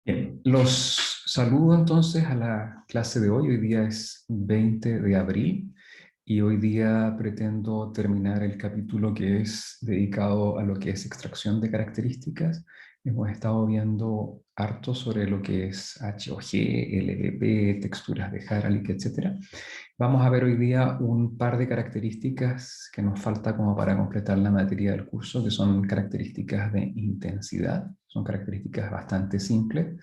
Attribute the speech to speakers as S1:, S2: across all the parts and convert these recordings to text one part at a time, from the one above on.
S1: Bien, los saludo entonces a la clase de hoy. Hoy día es 20 de abril y hoy día pretendo terminar el capítulo que es dedicado a lo que es extracción de características. Hemos estado viendo harto sobre lo que es HOG, LDP, texturas de Haralick, etc. Vamos a ver hoy día un par de características que nos falta como para completar la materia del curso, que son características de intensidad. Son características bastante simples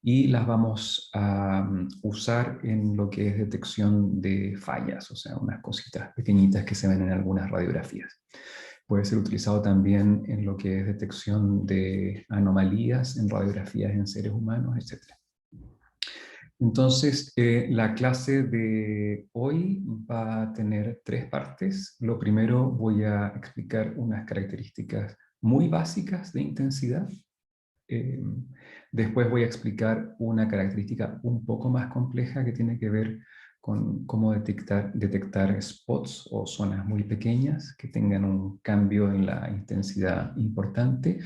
S1: y las vamos a usar en lo que es detección de fallas, o sea, unas cositas pequeñitas que se ven en algunas radiografías. Puede ser utilizado también en lo que es detección de anomalías en radiografías en seres humanos, etc. Entonces, la clase de hoy va a tener tres partes. Lo primero, voy a explicar unas características muy básicas de intensidad. Eh, Después voy a explicar una característica un poco más compleja que tiene que ver con cómo detectar spots o zonas muy pequeñas que tengan un cambio en la intensidad importante.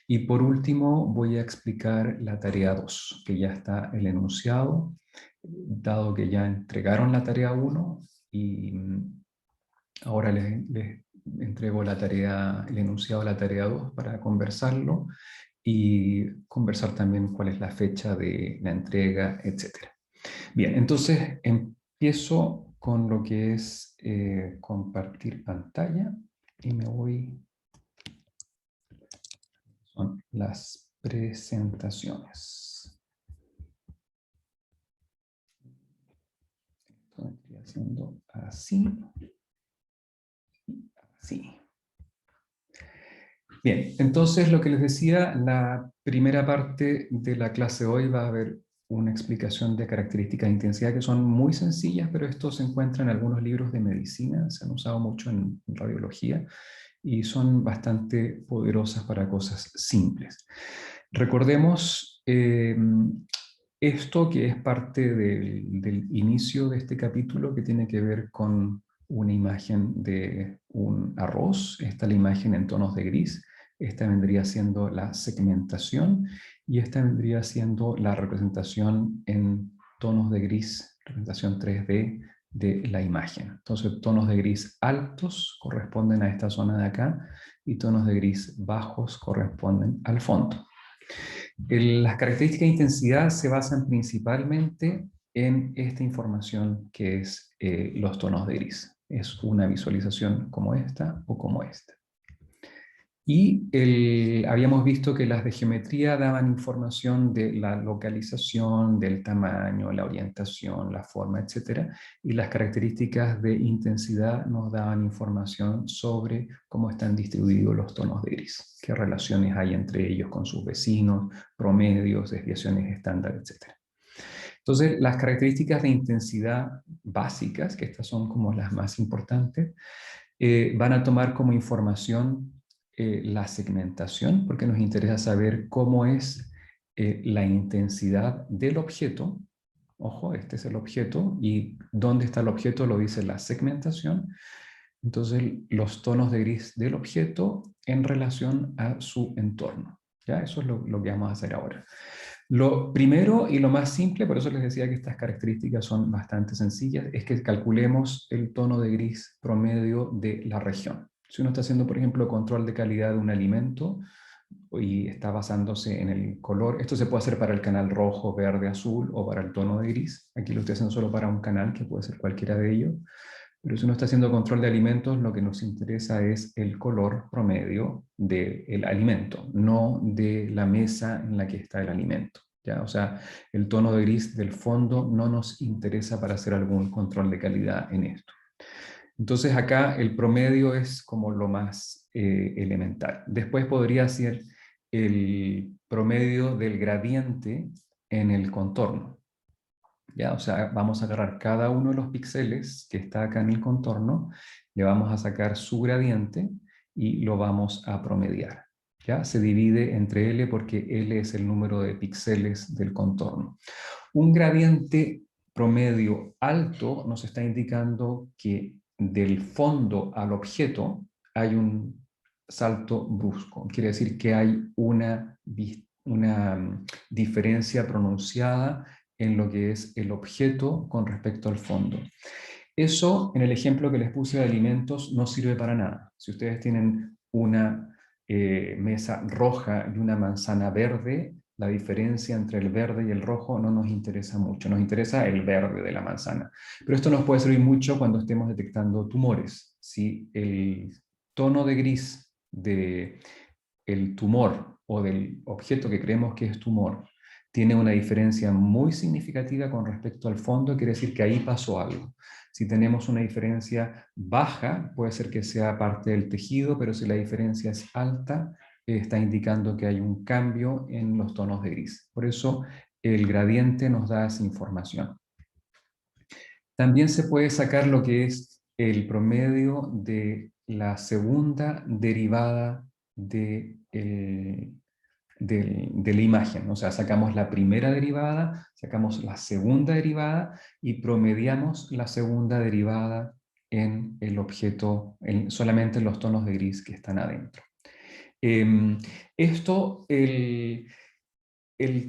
S1: Y por último voy a explicar la tarea 2, que ya está el enunciado, dado que ya entregaron la tarea 1 y ahora les entrego la tarea, el enunciado de la tarea 2 para conversarlo y conversar también cuál es la fecha de la entrega, etc. Bien, entonces empiezo con lo que es compartir pantalla y me voy, son las presentaciones. Esto vendría haciendo así, así. Bien, entonces lo que les decía, la primera parte de la clase hoy va a haber una explicación de características de intensidad que son muy sencillas, pero esto se encuentra en algunos libros de medicina, se han usado mucho en radiología y son bastante poderosas para cosas simples. Recordemos esto que es parte del inicio de este capítulo que tiene que ver con una imagen de un arroz. Esta es la imagen en tonos de gris. Esta vendría siendo la segmentación y esta vendría siendo la representación en tonos de gris, representación 3D de la imagen. Entonces, tonos de gris altos corresponden a esta zona de acá y tonos de gris bajos corresponden al fondo. Las características de intensidad se basan principalmente en esta información que es los tonos de gris. Es una visualización como esta o como esta. Y habíamos visto que las de geometría daban información de la localización, del tamaño, la orientación, la forma, etc. Y las características de intensidad nos daban información sobre cómo están distribuidos los tonos de gris, qué relaciones hay entre ellos con sus vecinos, promedios, desviaciones estándar, etc. Entonces, las características de intensidad básicas, que estas son como las más importantes, van a tomar como información la segmentación, porque nos interesa saber cómo es la intensidad del objeto. Ojo, este es el objeto, y dónde está el objeto lo dice la segmentación. Entonces, los tonos de gris del objeto en relación a su entorno. ¿Ya? Eso es lo que vamos a hacer ahora. Lo primero y lo más simple, por eso les decía que estas características son bastante sencillas, es que calculemos el tono de gris promedio de la región. Si uno está haciendo, por ejemplo, control de calidad de un alimento y está basándose en el color, esto se puede hacer para el canal rojo, verde, azul o para el tono de gris. Aquí lo estoy haciendo solo para un canal, que puede ser cualquiera de ellos. Pero si uno está haciendo control de alimentos, lo que nos interesa es el color promedio del alimento, no de la mesa en la que está el alimento. ¿Ya? O sea, el tono de gris del fondo no nos interesa para hacer algún control de calidad en esto. Entonces acá el promedio es como lo más elemental. Después podría ser el promedio del gradiente en el contorno. ¿Ya? O sea, vamos a agarrar cada uno de los píxeles que está acá en el contorno, le vamos a sacar su gradiente y lo vamos a promediar. ¿Ya? Se divide entre L porque L es el número de píxeles del contorno. Un gradiente promedio alto nos está indicando que del fondo al objeto hay un salto brusco. Quiere decir que hay una diferencia pronunciada en lo que es el objeto con respecto al fondo. Eso, en el ejemplo que les puse de alimentos, no sirve para nada. Si ustedes tienen una mesa roja y una manzana verde, la diferencia entre el verde y el rojo no nos interesa mucho, nos interesa el verde de la manzana. Pero esto nos puede servir mucho cuando estemos detectando tumores. Si el tono de gris del tumor o del objeto que creemos que es tumor tiene una diferencia muy significativa con respecto al fondo, quiere decir que ahí pasó algo. Si tenemos una diferencia baja, puede ser que sea parte del tejido, pero si la diferencia es alta, está indicando que hay un cambio en los tonos de gris. Por eso el gradiente nos da esa información. También se puede sacar lo que es el promedio de la segunda derivada de la imagen. O sea, sacamos la primera derivada, sacamos la segunda derivada y promediamos la segunda derivada en el objeto, solamente en los tonos de gris que están adentro. Esto, el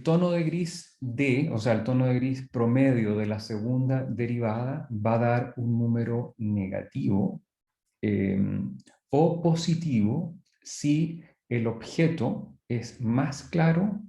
S1: tono de gris D, o sea, el tono de gris promedio de la segunda derivada va a dar un número negativo o positivo si el objeto es más claro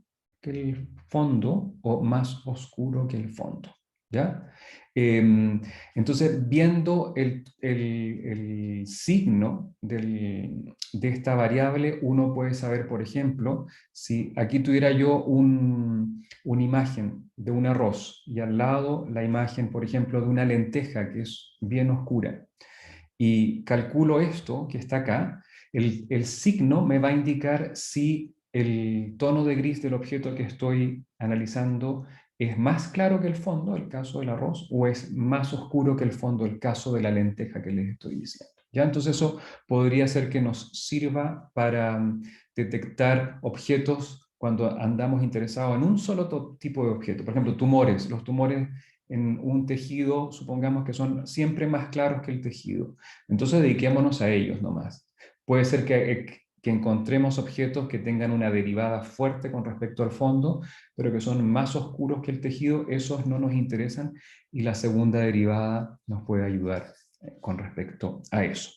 S1: que el fondo o más oscuro que el fondo. ¿Ya? Entonces, viendo el signo de esta variable, uno puede saber, por ejemplo, si aquí tuviera yo una imagen de un arroz y al lado la imagen, por ejemplo, de una lenteja que es bien oscura, y calculo esto que está acá, el signo me va a indicar si el tono de gris del objeto que estoy analizando es más claro que el fondo, el caso del arroz, o es más oscuro que el fondo, el caso de la lenteja que les estoy diciendo. ¿Ya? Entonces eso podría ser que nos sirva para detectar objetos cuando andamos interesados en un solo tipo de objeto. Por ejemplo, tumores. Los tumores en un tejido, supongamos que son siempre más claros que el tejido. Entonces dediquémonos a ellos nomás. Puede ser que encontremos objetos que tengan una derivada fuerte con respecto al fondo, pero que son más oscuros que el tejido, esos no nos interesan y la segunda derivada nos puede ayudar con respecto a eso.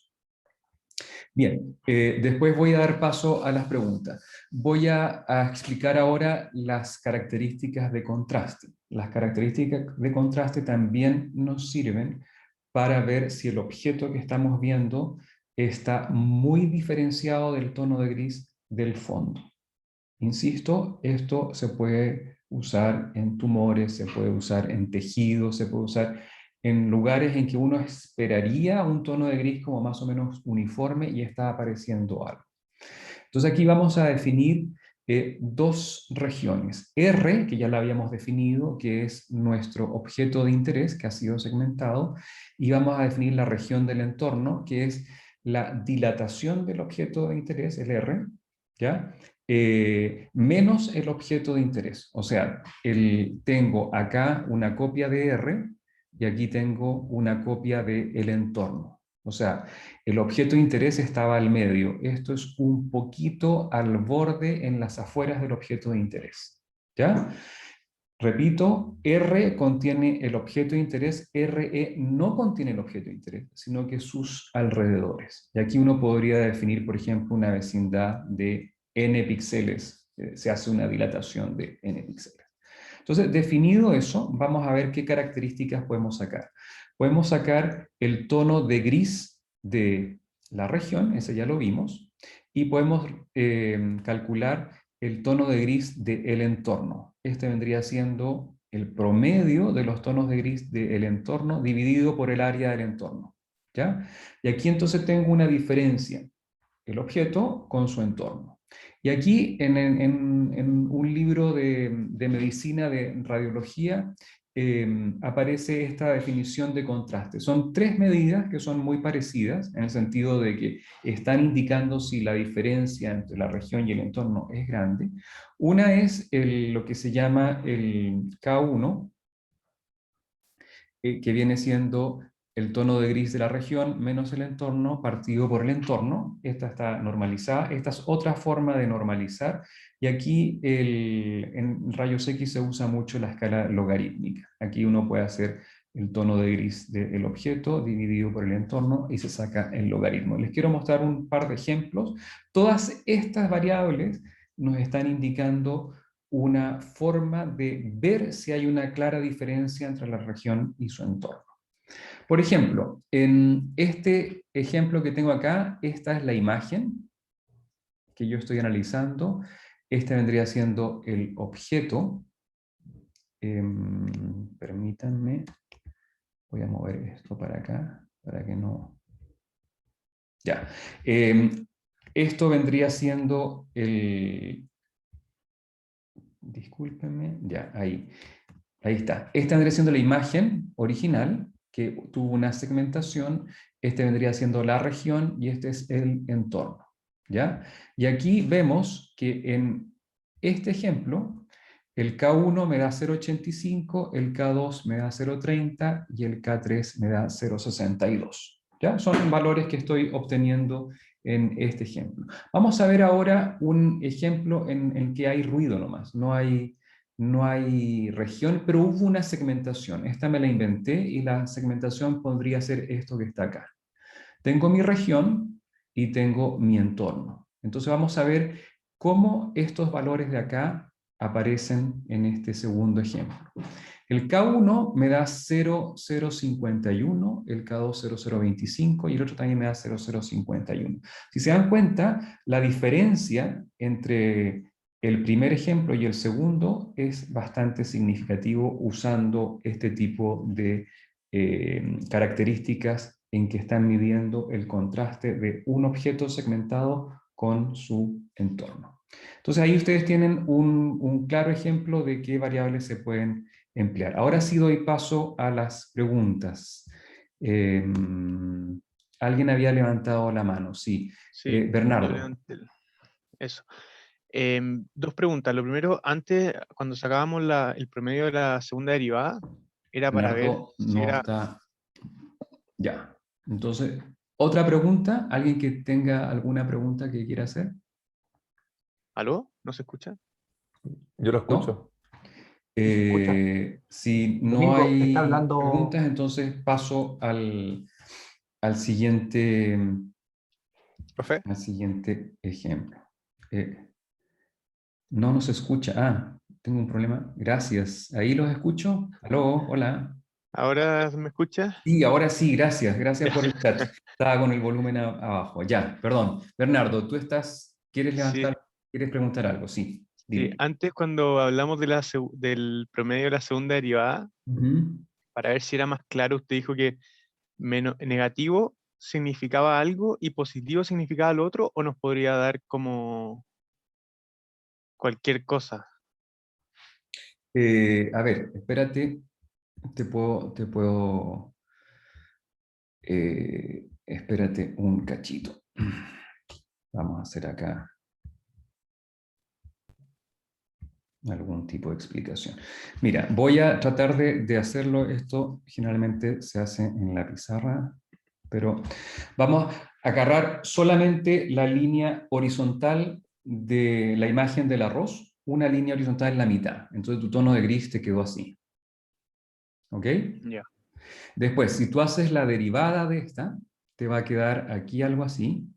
S1: Bien, después voy a dar paso a las preguntas. Voy a explicar ahora las características de contraste. Las características de contraste también nos sirven para ver si el objeto que estamos viendo está muy diferenciado del tono de gris del fondo. Insisto, esto se puede usar en tumores, se puede usar en tejidos, se puede usar en lugares en que uno esperaría un tono de gris como más o menos uniforme y está apareciendo algo. Entonces aquí vamos a definir dos regiones. R, que ya la habíamos definido, que es nuestro objeto de interés, que ha sido segmentado, y vamos a definir la región del entorno, que es la dilatación del objeto de interés, el R, ¿ya? Menos el objeto de interés. O sea, tengo acá una copia de R y aquí tengo una copia del entorno. O sea, el objeto de interés estaba al medio. Esto es un poquito al borde en las afueras del objeto de interés. ¿Ya? Repito, R contiene el objeto de interés, RE no contiene el objeto de interés, sino que sus alrededores. Y aquí uno podría definir, por ejemplo, una vecindad de n píxeles. Se hace una dilatación de n píxeles. Entonces, definido eso, vamos a ver qué características podemos sacar. Podemos sacar el tono de gris de la región, ese ya lo vimos, y podemos calcular el tono de gris del entorno. Este vendría siendo el promedio de los tonos de gris del entorno dividido por el área del entorno. ¿Ya? Y aquí entonces tengo una diferencia, el objeto con su entorno. Y aquí en un libro de medicina, de radiología, aparece esta definición de contraste. Son tres medidas que son muy parecidas, en el sentido de que están indicando si la diferencia entre la región y el entorno es grande. Una es lo que se llama el K1, que viene siendo el tono de gris de la región menos el entorno partido por el entorno. Esta está normalizada. Esta es otra forma de normalizar. Y aquí en rayos X se usa mucho la escala logarítmica. Aquí uno puede hacer el tono de gris del objeto dividido por el entorno y se saca el logaritmo. Les quiero mostrar un par de ejemplos. Todas estas variables nos están indicando una forma de ver si hay una clara diferencia entre la región y su entorno. Por ejemplo, en este ejemplo que tengo acá, esta es la imagen que yo estoy analizando. Este vendría siendo el objeto. Permítanme, voy a mover esto para acá, para que no... Ya. Esto vendría siendo el... Discúlpenme, ya, ahí. Ahí está. Esta vendría siendo la imagen original, que tuvo una segmentación. Este vendría siendo la región y este es el entorno. ¿Ya? Y aquí vemos que en este ejemplo, el K1 me da 0,85, el K2 me da 0,30 y el K3 me da 0,62. ¿Ya? Son valores que estoy obteniendo en este ejemplo. Vamos a ver ahora un ejemplo en el que hay ruido nomás, no hay región, pero hubo una segmentación. Esta me la inventé y la segmentación podría ser esto que está acá. Tengo mi región y tengo mi entorno. Entonces vamos a ver cómo estos valores de acá aparecen en este segundo ejemplo. El K1 me da 0,051, el K2 0,025 y el otro también me da 0,051. Si se dan cuenta, la diferencia entre el primer ejemplo y el segundo es bastante significativo usando este tipo de características en que están midiendo el contraste de un objeto segmentado con su entorno. Entonces ahí ustedes tienen un claro ejemplo de qué variables se pueden emplear. Ahora sí doy paso a las preguntas. Alguien había levantado la mano, sí.
S2: Sí, yo
S1: Bernardo.
S2: levanté eso. Dos preguntas. Lo primero, antes, cuando sacábamos el promedio de la segunda derivada, era para ver
S1: Bernardo
S2: si
S1: no
S2: era...
S1: está... Ya. Entonces, ¿otra pregunta? ¿Alguien que tenga alguna pregunta que quiera hacer?
S2: ¿Aló? ¿No se escucha?
S3: Yo lo
S1: ¿No?
S3: escucho. ¿Sí se escucha?
S1: Si no
S3: Domingo, está
S1: hay
S3: hablando.
S1: preguntas, entonces paso al siguiente,
S2: ¿Profe?
S1: al siguiente ejemplo. Eh, no nos escucha. Ah, tengo un problema. Gracias. ¿Ahí los escucho? ¿Aló? Hola.
S2: ¿Ahora me escucha?
S1: Sí, ahora sí, gracias. Gracias
S2: Ya.
S1: por el chat. Estaba con el volumen abajo. Ya, perdón. Bernardo, ¿quieres
S2: Sí,
S1: levantar, quieres preguntar algo? Sí,
S2: sí.
S1: dime.
S2: Antes, cuando hablamos de del promedio de la segunda derivada,
S1: Ujú.
S2: para ver si era más claro, usted dijo que negativo significaba algo y positivo significaba lo otro, o nos podría dar como cualquier cosa.
S1: A ver, espérate. Te puedo espérate un cachito. Vamos a hacer acá algún tipo de explicación. Mira, voy a tratar de hacerlo. Esto generalmente se hace en la pizarra, pero vamos a agarrar solamente la línea horizontal de la imagen del arroz, una línea horizontal en la mitad. Entonces tu tono de gris te quedó así. ¿Ok?
S2: Ya.
S1: Después, si tú haces la derivada de esta, te va a quedar aquí algo así.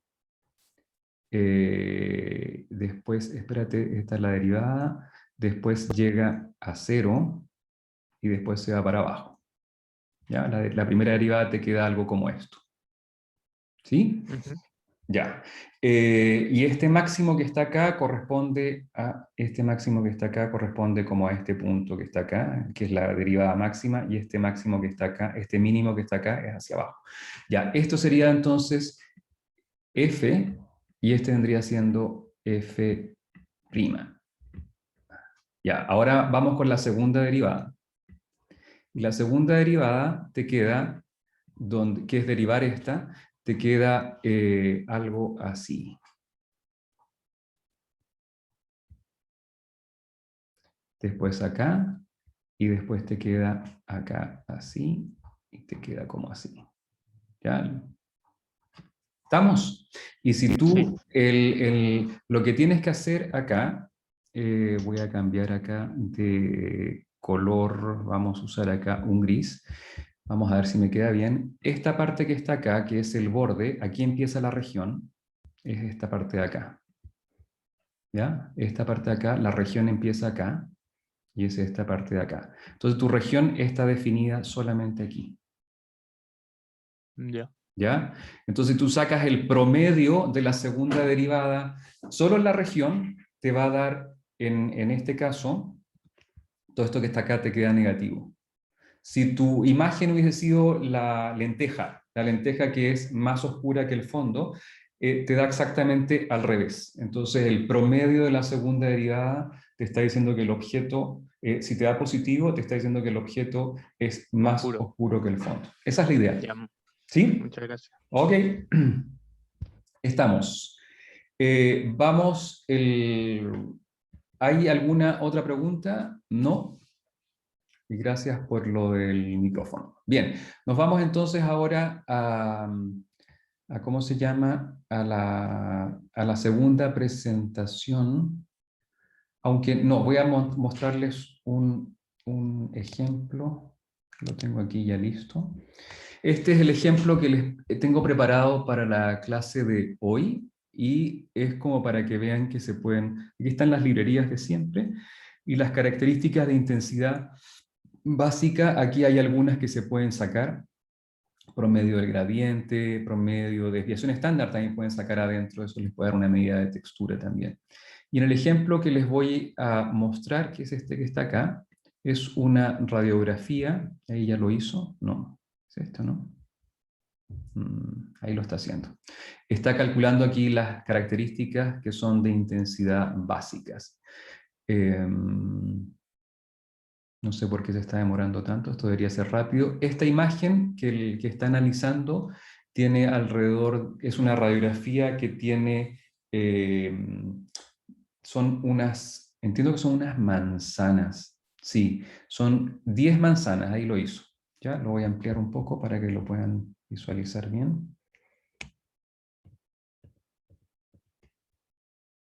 S1: Después, espérate, esta es la derivada. Después llega a 0 y después se va para abajo. ¿Ya? La primera derivada te queda algo como esto. ¿Sí?
S2: Ujú.
S1: Ya. Y este máximo que está acá corresponde a este máximo que está acá corresponde como a este punto que está acá, que es la derivada máxima, y este máximo que está acá, este mínimo que está acá es hacia abajo. Ya, esto sería entonces f, y este vendría siendo f'. Ya, ahora vamos con la segunda derivada. Y la segunda derivada te queda, que es derivar esta, te queda algo así. Después acá, y después te queda acá así, Y te queda como así. ¿Ya? ¿Estamos? Y si tú, lo que tienes que hacer acá, voy a cambiar acá de color, vamos a usar acá un gris. Vamos a ver si me queda bien. Esta parte que está acá, que es el borde, aquí empieza la región, es esta parte de acá. ¿Ya? Esta parte de acá, la región empieza acá, y es esta parte de acá. Entonces tu región está definida solamente aquí.
S2: Ya.
S1: ¿Ya? Entonces tú sacas el promedio de la segunda derivada, solo en la región te va a dar, en este caso, todo esto que está acá te queda negativo. Si tu imagen hubiese sido la lenteja que es más oscura que el fondo, te da exactamente al revés. Entonces el promedio de la segunda derivada te está diciendo que el objeto, si te da positivo, te está diciendo que el objeto es más
S2: Oscuro.
S1: oscuro que el fondo. Esa es la idea.
S2: Ya.
S1: ¿Sí?
S2: Muchas gracias.
S1: Ok. Estamos. Vamos, ¿hay alguna otra pregunta? No. Y gracias por lo del micrófono. Bien, nos vamos entonces ahora a ¿cómo se llama? A la segunda presentación. Aunque no, voy a mostrarles un ejemplo. Lo tengo aquí ya listo. Este es el ejemplo que les tengo preparado para la clase de hoy y es como para que vean que se pueden, aquí están las librerías de siempre y las características de intensidad básica, aquí hay algunas que se pueden sacar, promedio del gradiente, promedio de desviación estándar también pueden sacar adentro, eso les puede dar una medida de textura también. Y en el ejemplo que les voy a mostrar, que es este que está acá, es una radiografía, ahí ya lo hizo, no, es esto, ¿no? Ahí lo está haciendo. Está calculando aquí las características que son de intensidad básicas. No sé por qué se está demorando tanto, esto debería ser rápido. Esta imagen que está analizando tiene alrededor, es una radiografía que tiene, son unas, entiendo que son unas manzanas. Sí, son 10 manzanas, ahí lo hizo. Ya, lo voy a ampliar un poco para que lo puedan visualizar bien.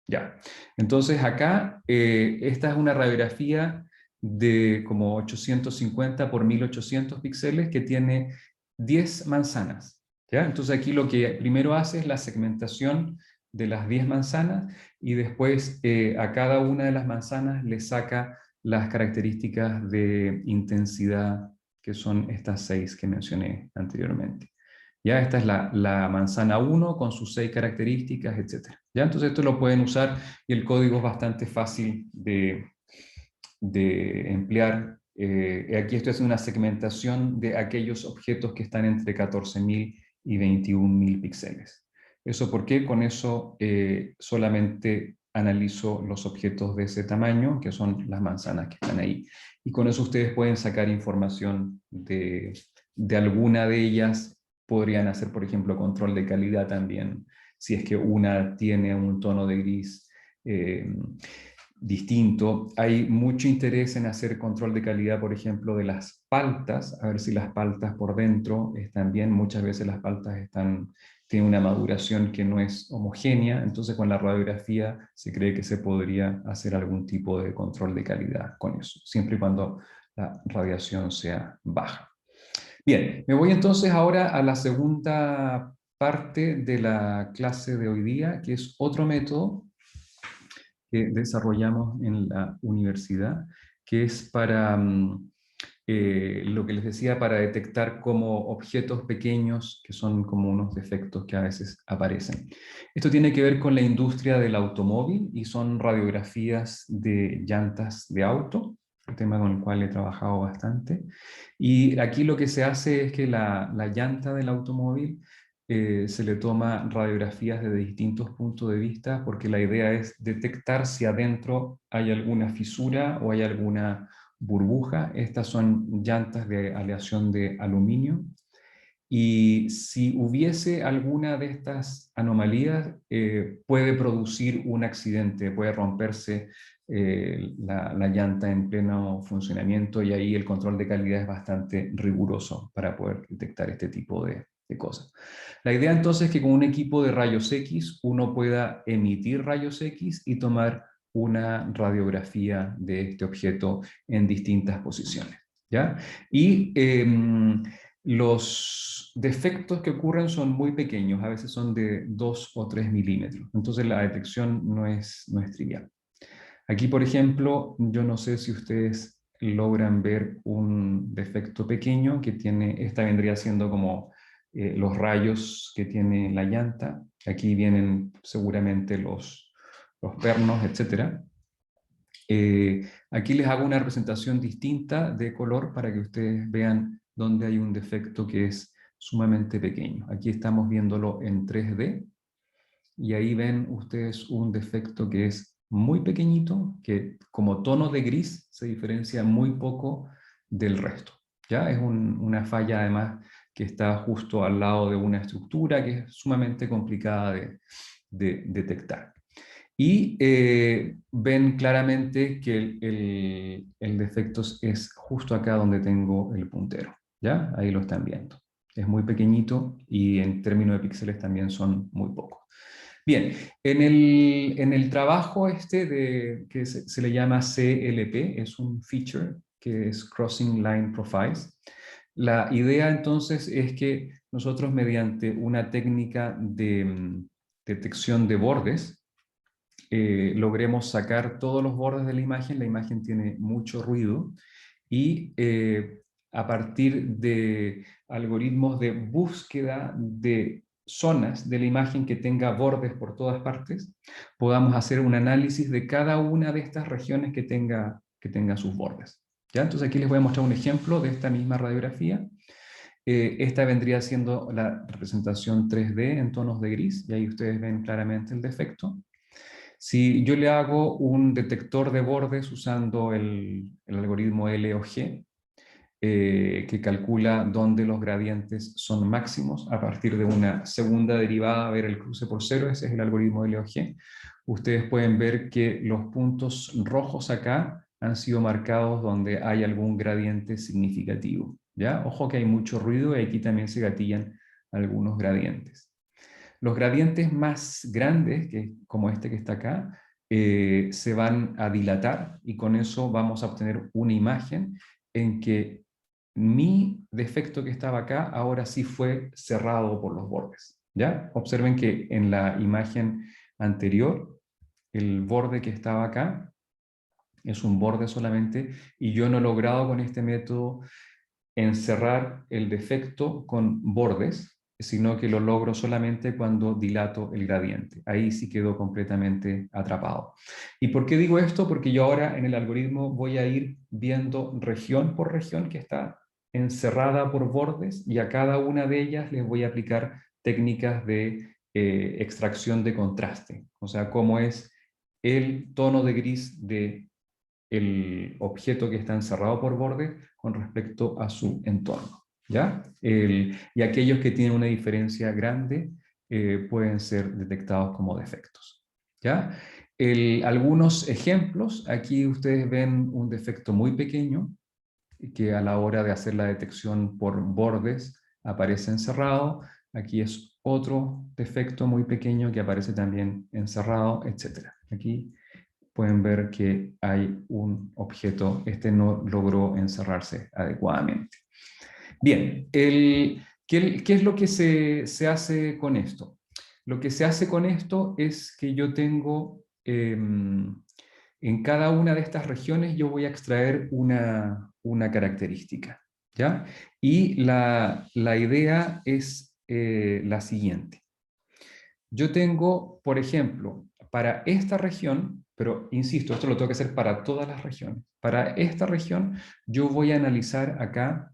S1: Ya, entonces acá, esta es una radiografía de como 850 por 1800 píxeles que tiene 10 manzanas. ¿Ya? Entonces aquí lo que primero hace es la segmentación de las 10 manzanas y después a cada una de las manzanas le saca las características de intensidad que son estas 6 que mencioné anteriormente. Ya, esta es la manzana 1 con sus 6 características, etc. ¿Ya? Entonces esto lo pueden usar y el código es bastante fácil de emplear. Aquí estoy haciendo una segmentación de aquellos objetos que están entre 14.000 y 21.000 píxeles. ¿Eso por qué? Con eso solamente analizo los objetos de ese tamaño, que son las manzanas que están ahí. Y con eso ustedes pueden sacar información de alguna de ellas. Podrían hacer, por ejemplo, control de calidad también, si es que una tiene un tono de gris distinto. Hay mucho interés en hacer control de calidad, por ejemplo, de las paltas, a ver si las paltas por dentro están bien. Muchas veces las paltas tienen una maduración que no es homogénea, entonces con la radiografía se cree que se podría hacer algún tipo de control de calidad con eso, siempre y cuando la radiación sea baja. Bien, me voy entonces ahora a la segunda parte de la clase de hoy día, que es otro método que desarrollamos en la universidad, que es para lo que les decía, para detectar como objetos pequeños, que son como unos defectos que a veces aparecen. Esto tiene que ver con la industria del automóvil y son radiografías de llantas de auto, un tema con el cual he trabajado bastante. Y aquí lo que se hace es que la llanta del automóvil se le toma radiografías desde distintos puntos de vista porque la idea es detectar si adentro hay alguna fisura o hay alguna burbuja. Estas son llantas de aleación de aluminio y si hubiese alguna de estas anomalías, puede producir un accidente, puede romperse la llanta en pleno funcionamiento, y ahí el control de calidad es bastante riguroso para poder detectar este tipo de cosas. La idea entonces es que con un equipo de rayos X uno pueda emitir rayos X y tomar una radiografía de este objeto en distintas posiciones, ¿ya? Y los defectos que ocurren son muy pequeños, a veces son de 2 o 3 milímetros, entonces la detección no es trivial. Aquí, por ejemplo, yo no sé si ustedes logran ver un defecto pequeño que tiene, esta vendría siendo como los rayos que tiene la llanta. Aquí vienen seguramente los pernos, etc. Aquí les hago una representación distinta de color para que ustedes vean dónde hay un defecto que es sumamente pequeño. Aquí estamos viéndolo en 3D, y ahí ven ustedes un defecto que es muy pequeñito, que como tono de gris se diferencia muy poco del resto. ¿Ya? Es una falla además que está justo al lado de una estructura que es sumamente complicada de detectar. Y ven claramente que el defecto es justo acá donde tengo el puntero. ¿Ya? Ahí lo están viendo. Es muy pequeñito y en términos de píxeles también son muy pocos. Bien, en el trabajo que se le llama CLP, es un feature que es Crossing Line Profiles. La idea entonces es que nosotros mediante una técnica de detección de bordes, logremos sacar todos los bordes de la imagen tiene mucho ruido, y a partir de algoritmos de búsqueda de zonas de la imagen que tenga bordes por todas partes, podamos hacer un análisis de cada una de estas regiones que tenga sus bordes. ¿Ya? Entonces aquí les voy a mostrar un ejemplo de esta misma radiografía. Esta vendría siendo la representación 3D en tonos de gris, y ahí ustedes ven claramente el defecto. Si yo le hago un detector de bordes usando el algoritmo LOG, que calcula dónde los gradientes son máximos a partir de una segunda derivada, a ver el cruce por cero, ese es el algoritmo LOG, ustedes pueden ver que los puntos rojos acá han sido marcados donde hay algún gradiente significativo. ¿Ya? Ojo que hay mucho ruido y aquí también se gatillan algunos gradientes. Los gradientes más grandes, como este que está acá, se van a dilatar, y con eso vamos a obtener una imagen en que mi defecto que estaba acá ahora sí fue cerrado por los bordes. ¿Ya? Observen que en la imagen anterior, el borde que estaba acá es un borde solamente, y yo no he logrado con este método encerrar el defecto con bordes, sino que lo logro solamente cuando dilato el gradiente. Ahí sí quedó completamente atrapado. ¿Y por qué digo esto? Porque yo ahora en el algoritmo voy a ir viendo región por región que está encerrada por bordes, y a cada una de ellas les voy a aplicar técnicas de extracción de contraste. O sea, cómo es el tono de gris de el objeto que está encerrado por borde con respecto a su entorno. ¿Ya? Y aquellos que tienen una diferencia grande pueden ser detectados como defectos. ¿Ya? Algunos ejemplos, aquí ustedes ven un defecto muy pequeño que a la hora de hacer la detección por bordes aparece encerrado. Aquí es otro defecto muy pequeño que aparece también encerrado, etc. Aquí pueden ver que hay un objeto, este no logró encerrarse adecuadamente. Bien, ¿qué es lo que se hace con esto? Lo que se hace con esto es que yo tengo, en cada una de estas regiones yo voy a extraer una característica, ¿ya? Y la idea es la siguiente. Yo tengo, por ejemplo, para esta región, pero insisto, esto lo tengo que hacer para todas las regiones. Para esta región yo voy a analizar acá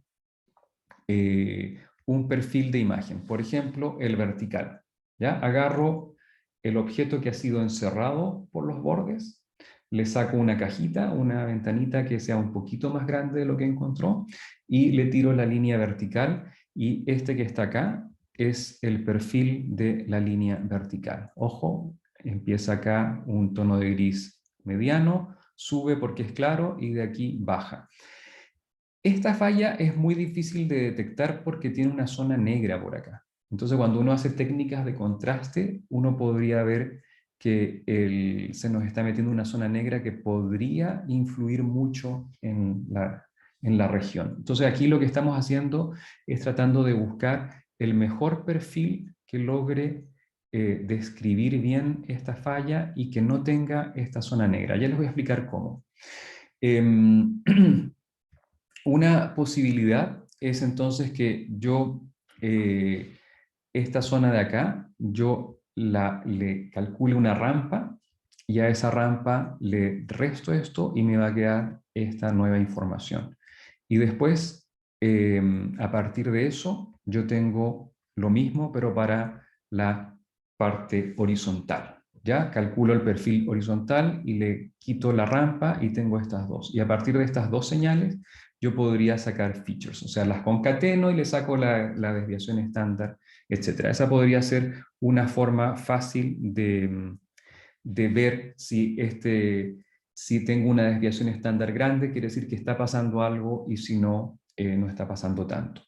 S1: un perfil de imagen, por ejemplo, el vertical. ¿Ya? Agarro el objeto que ha sido encerrado por los bordes, le saco una cajita, una ventanita que sea un poquito más grande de lo que encontró, y le tiro la línea vertical, Y este que está acá es el perfil de la línea vertical. Ojo, empieza acá un tono de gris mediano, sube porque es claro y de aquí baja. Esta falla es muy difícil de detectar porque tiene una zona negra por acá. Entonces, cuando uno hace técnicas de contraste, uno podría ver que se nos está metiendo una zona negra que podría influir mucho en la región. Entonces, aquí lo que estamos haciendo es tratando de buscar el mejor perfil que logre describir bien esta falla y que no tenga esta zona negra. Ya les voy a explicar cómo. Una posibilidad es entonces que yo, esta zona de acá, yo le calcule una rampa y a esa rampa le resto esto y me va a quedar esta nueva información. Y después, a partir de eso, yo tengo lo mismo, pero para la parte horizontal. ¿Ya? Calculo el perfil horizontal y le quito la rampa y tengo estas dos. Y a partir de estas dos señales, yo podría sacar features, o sea, las concateno y le saco la desviación estándar, etc. Esa podría ser una forma fácil de ver si tengo una desviación estándar grande, quiere decir que está pasando algo, y si no, no está pasando tanto.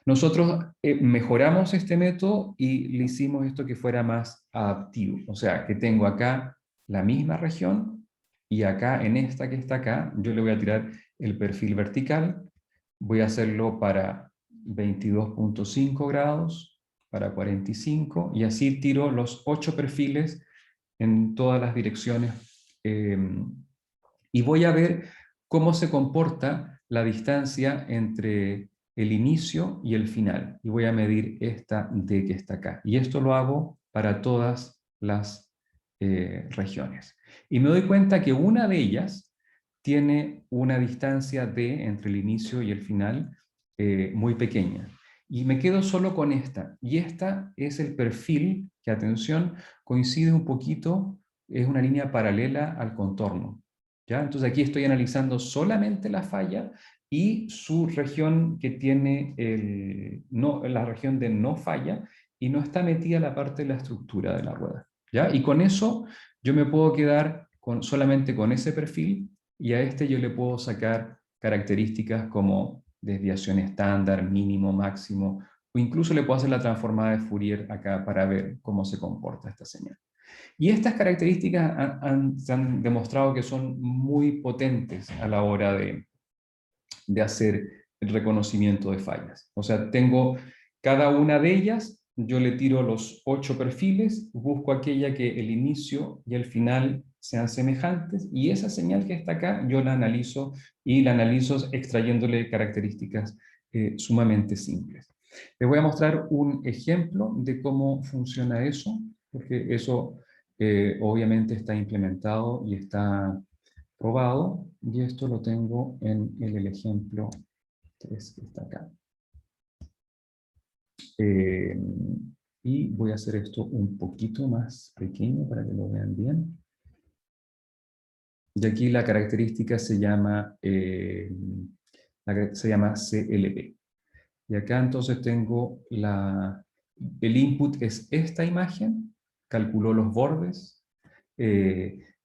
S1: Nosotros mejoramos este método y le hicimos esto que fuera más adaptivo, o sea, que tengo acá la misma región y acá en esta que está acá, yo le voy a tirar el perfil vertical, voy a hacerlo para 22.5 grados, para 45, y así tiro los 8 perfiles en todas las direcciones, y voy a ver cómo se comporta la distancia entre el inicio y el final, y voy a medir esta D que está acá, y esto lo hago para todas las regiones. Y me doy cuenta que una de ellas tiene una distancia D entre el inicio y el final muy pequeña. Y me quedo solo con esta. Y esta es el perfil que, atención, coincide un poquito, es una línea paralela al contorno. ¿Ya? Entonces aquí estoy analizando solamente la falla y su región que tiene la región de no falla, y no está metida la parte de la estructura de la rueda. ¿Ya? Y con eso yo me puedo quedar solamente con ese perfil, y a este yo le puedo sacar características como desviación estándar, mínimo, máximo, o incluso le puedo hacer la transformada de Fourier acá para ver cómo se comporta esta señal. Y estas características se han demostrado que son muy potentes a la hora de hacer el reconocimiento de fallas. O sea, tengo cada una de ellas, yo le tiro los 8 perfiles, busco aquella que el inicio y el final sean semejantes, y esa señal que está acá yo la analizo, y la analizo extrayéndole características sumamente simples. Les voy a mostrar un ejemplo de cómo funciona eso, porque eso obviamente está implementado y está probado, y esto lo tengo en el ejemplo 3 que está acá. Y voy a hacer esto un poquito más pequeño para que lo vean bien. Y aquí la característica se llama CLP. Y acá entonces tengo el input es esta imagen, calculó los bordes,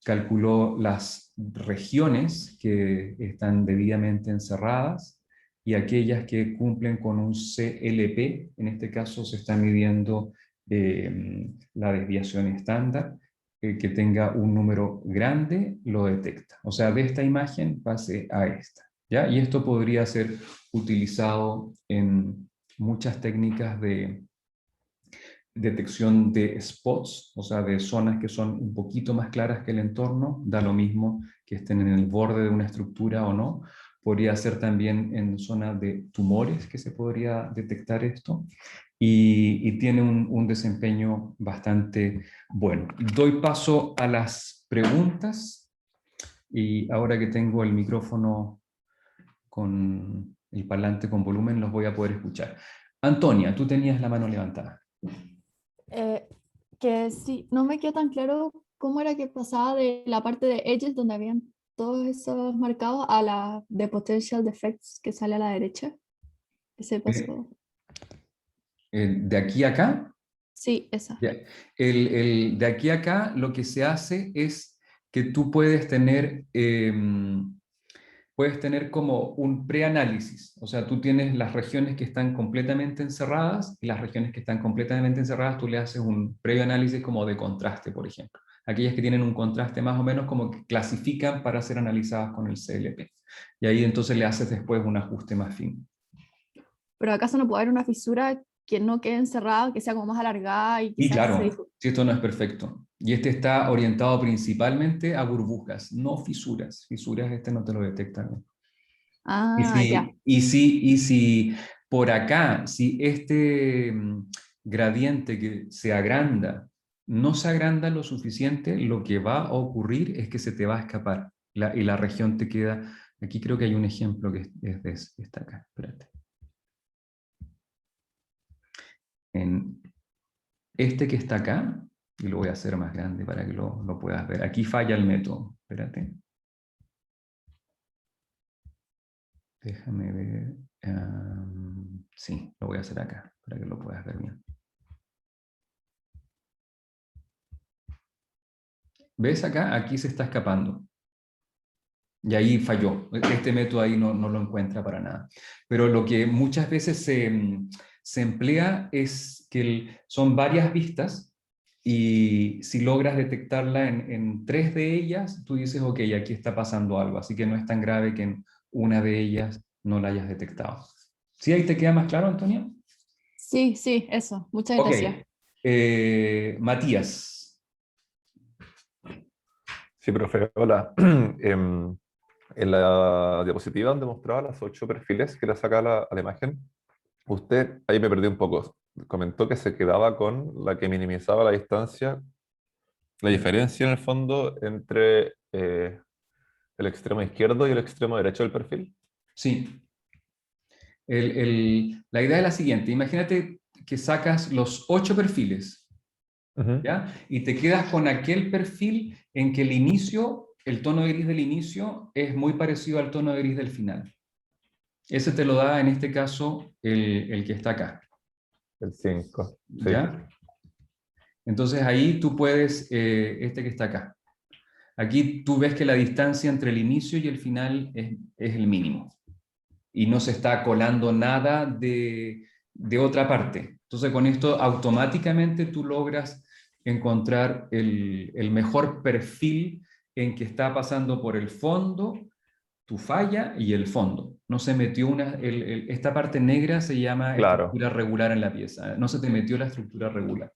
S1: calculó las regiones que están debidamente encerradas, y aquellas que cumplen con un CLP, en este caso se está midiendo la desviación estándar, que tenga un número grande, lo detecta. O sea, de esta imagen pase a esta. ¿Ya? Y esto podría ser utilizado en muchas técnicas de detección de spots, o sea, de zonas que son un poquito más claras que el entorno, da lo mismo que estén en el borde de una estructura o no. Podría ser también en zonas de tumores que se podría detectar esto, y tiene un desempeño bastante bueno. Doy paso a las preguntas, y ahora que tengo el micrófono con el parlante con volumen, los voy a poder escuchar. Antonia, tú tenías la mano levantada.
S4: Eh, que sí, no me quedó tan claro cómo era que pasaba de la parte de edges donde habían todos esos marcados a la de potential defects que sale a la derecha. Ese
S1: Eh,
S4: paso.
S1: De aquí a acá,
S4: Sí, esa.
S1: ya. De aquí a acá, lo que se hace es que tú puedes tener como un preanálisis. O sea, tú tienes las regiones que están completamente encerradas y las regiones que están completamente encerradas, tú le haces un previo análisis como de contraste, por ejemplo. Aquellas que tienen un contraste más o menos como que clasifican para ser analizadas con el CLP. Y ahí entonces le haces después un ajuste más fino.
S4: Pero ¿acaso no puede haber una fisura que no quede encerrada, que sea como más alargada y
S1: Y
S4: quizás se...
S1: claro, si esto no es perfecto. Y este está orientado principalmente a burbujas, no fisuras. Fisuras este no te lo detecta.
S4: Ah, ya.
S1: Y si por acá, si este gradiente que se agranda, no se agranda lo suficiente, lo que va a ocurrir es que se te va a escapar y la región te queda. Aquí creo que hay un ejemplo que está acá. Espérate. En este que está acá, y lo voy a hacer más grande para que lo puedas ver. Aquí falla el método. Espérate. Déjame ver. Sí, lo voy a hacer acá para que lo puedas ver bien. ¿Ves acá? Aquí se está escapando. Y ahí falló. Este método ahí no lo encuentra para nada. Pero lo que muchas veces se emplea es que son varias vistas y si logras detectarla en 3 de ellas, tú dices, ok, aquí está pasando algo. Así que no es tan grave que en una de ellas no la hayas detectado. ¿Sí ahí te queda más claro, Antonio?
S4: Sí, sí, eso. Muchas
S1: Ok.
S4: gracias.
S1: Matías.
S3: Sí, profe, hola. En la diapositiva donde mostraba los 8 perfiles que le saca a la imagen, usted, ahí me perdí un poco, comentó que se quedaba con la que minimizaba la distancia, la diferencia en el fondo entre el extremo izquierdo y el extremo derecho del perfil.
S1: Sí. La idea es la siguiente. Imagínate que sacas los 8 perfiles,
S3: Ujú.
S1: ¿ya? Y te quedas con aquel perfil en que el inicio, el tono de gris del inicio es muy parecido al tono de gris del final. Ese te lo da en este caso el que está acá,
S3: El 5, sí.
S1: ¿ya? Entonces ahí tú puedes, este que está acá. Aquí tú ves que la distancia entre el inicio y el final es el mínimo. Y no se está colando nada de otra parte. Entonces con esto automáticamente tú logras encontrar el mejor perfil en que está pasando por el fondo, tu falla y el fondo. No se metió esta parte negra se llama
S3: Claro.
S1: estructura regular en la pieza. No se te metió la estructura regular.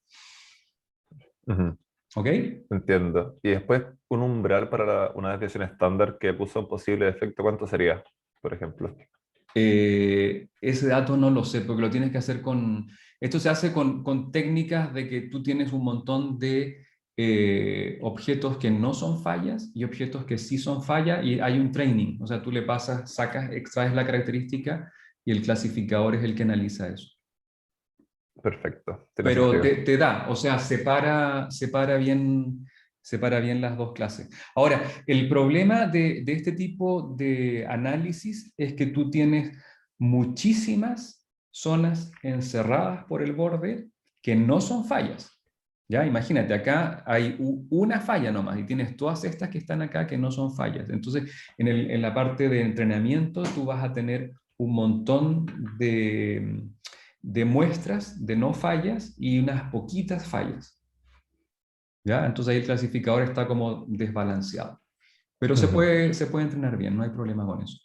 S3: Ujú.
S1: ¿Ok?
S3: Entiendo. Y después, un umbral para una desviación estándar que puso un posible defecto, ¿cuánto sería, por ejemplo?
S1: Ese dato no lo sé, porque lo tienes que hacer con... Esto se hace con técnicas de que tú tienes un montón de objetos que no son fallas y objetos que sí son fallas y hay un training. O sea, tú le pasas, sacas, extraes la característica y el clasificador es el que analiza eso.
S3: Perfecto, tiene
S1: Pero
S3: sentido.
S1: te da, o sea, separa bien las dos clases. Ahora, el problema de este tipo de análisis es que tú tienes muchísimas zonas encerradas por el borde que no son fallas. ¿Ya? Imagínate, acá hay una falla nomás y tienes todas estas que están acá que no son fallas. Entonces, en la parte de entrenamiento tú vas a tener un montón de muestras de no fallas y unas poquitas fallas. ¿Ya? Entonces ahí el clasificador está como desbalanceado. Pero
S3: Ujú.
S1: se puede entrenar bien, no hay problema con eso.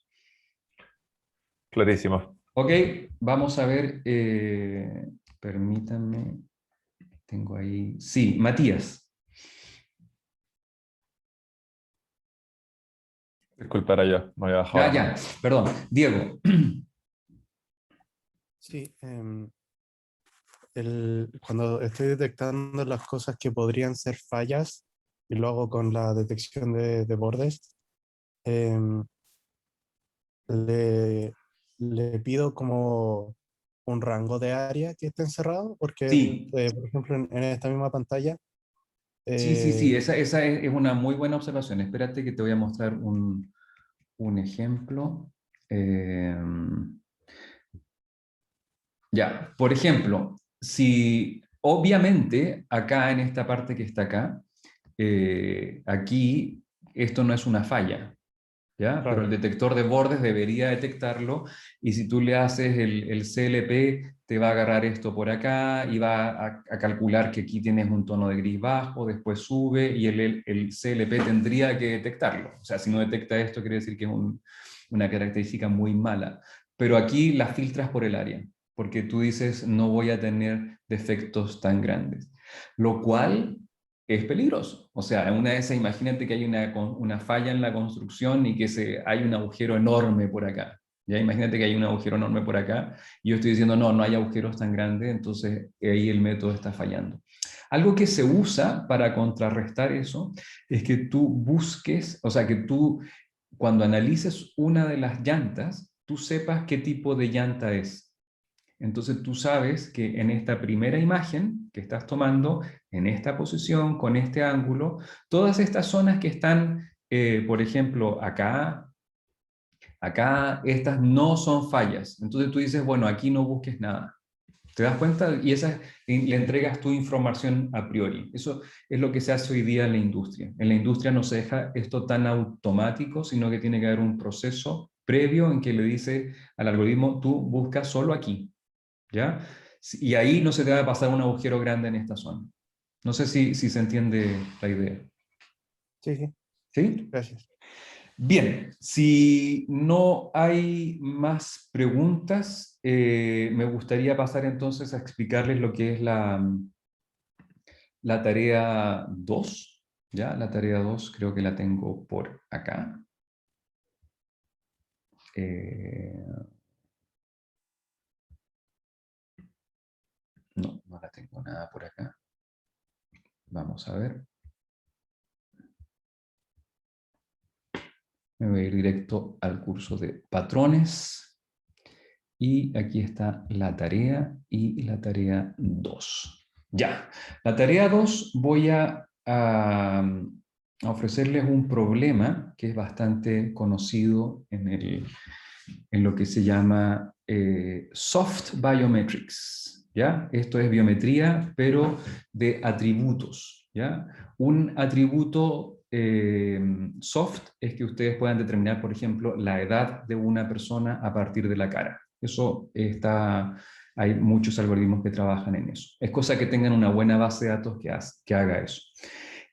S3: Clarísimo.
S1: Ok, vamos a ver, permítanme, tengo ahí, sí, Matías.
S3: Disculpa, era yo, me había bajado la
S1: Ya,
S3: mano.
S1: ya, perdón, Diego.
S5: Sí, cuando estoy detectando las cosas que podrían ser fallas, y lo hago con la detección de bordes, em, le, le pido como un rango de área que esté encerrado, porque,
S1: Sí,
S5: por ejemplo, en esta misma pantalla,
S1: sí,
S5: eh,
S1: esa es una muy buena observación. Espérate que te voy a mostrar un ejemplo. Ya, por ejemplo, si obviamente acá en esta parte que está acá, aquí esto no es una falla, ¿ya?
S5: Claro.
S1: Pero el detector de bordes debería detectarlo, y si tú le haces el CLP, te va a agarrar esto por acá y va a calcular que aquí tienes un tono de gris bajo, después sube, y el CLP tendría que detectarlo. O sea, si no detecta esto, quiere decir que es una característica muy mala. Pero aquí la filtras por el área, porque tú dices, no voy a tener defectos tan grandes. Lo cual es peligroso. O sea, en una de esas, imagínate que hay una falla en la construcción y que hay un agujero enorme por acá. ¿Ya? Imagínate que hay un agujero enorme por acá y yo estoy diciendo, no, no hay agujeros tan grandes, entonces ahí el método está fallando. Algo que se usa para contrarrestar eso es que tú busques, o sea, que tú cuando analices una de las llantas, tú sepas qué tipo de llanta es. Entonces tú sabes que en esta primera imagen que estás tomando, en esta posición, con este ángulo, todas estas zonas que están, por ejemplo, acá, estas no son fallas. Entonces tú dices, bueno, aquí no busques nada. ¿Te das cuenta? Y le entregas tu información a priori. Eso es lo que se hace hoy día en la industria. En la industria no se deja esto tan automático, sino que tiene que haber un proceso previo en que le dice al algoritmo, tú buscas solo aquí. ¿Ya? Y ahí no se te va a pasar un agujero grande en esta zona. No sé si se entiende la idea.
S5: Sí, sí,
S1: ¿Sí?
S5: gracias.
S1: Bien, si no hay más preguntas, me gustaría pasar entonces a explicarles lo que es la tarea 2. ¿Ya? La tarea 2 creo que la tengo por acá. No, no la tengo nada por acá. Vamos a ver. Me voy a ir directo al curso de patrones. Y aquí está la tarea y la tarea 2. Ya, la tarea 2 voy a ofrecerles un problema que es bastante conocido en lo que se llama soft biometrics. ¿Ya? Esto es biometría, pero de atributos. ¿Ya? Un atributo soft es que ustedes puedan determinar, por ejemplo, la edad de una persona a partir de la cara. Eso hay muchos algoritmos que trabajan en eso. Es cosa que tengan una buena base de datos que haga eso.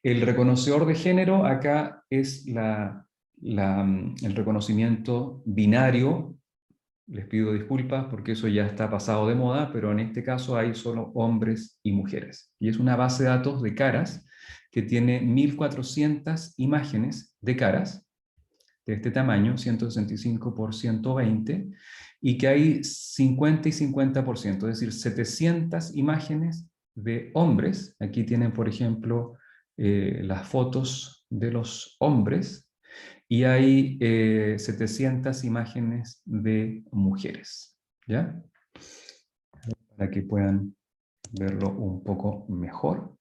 S1: El reconocedor de género acá es el reconocimiento binario. Les pido disculpas porque eso ya está pasado de moda, pero en este caso hay solo hombres y mujeres. Y es una base de datos de caras que tiene 1400 imágenes de caras de este tamaño, 165 por 120, y que hay 50 y 50%, es decir, 700 imágenes de hombres. Aquí tienen, por ejemplo, las fotos de los hombres, y hay 700 imágenes de mujeres, ¿ya? Para que puedan verlo un poco mejor.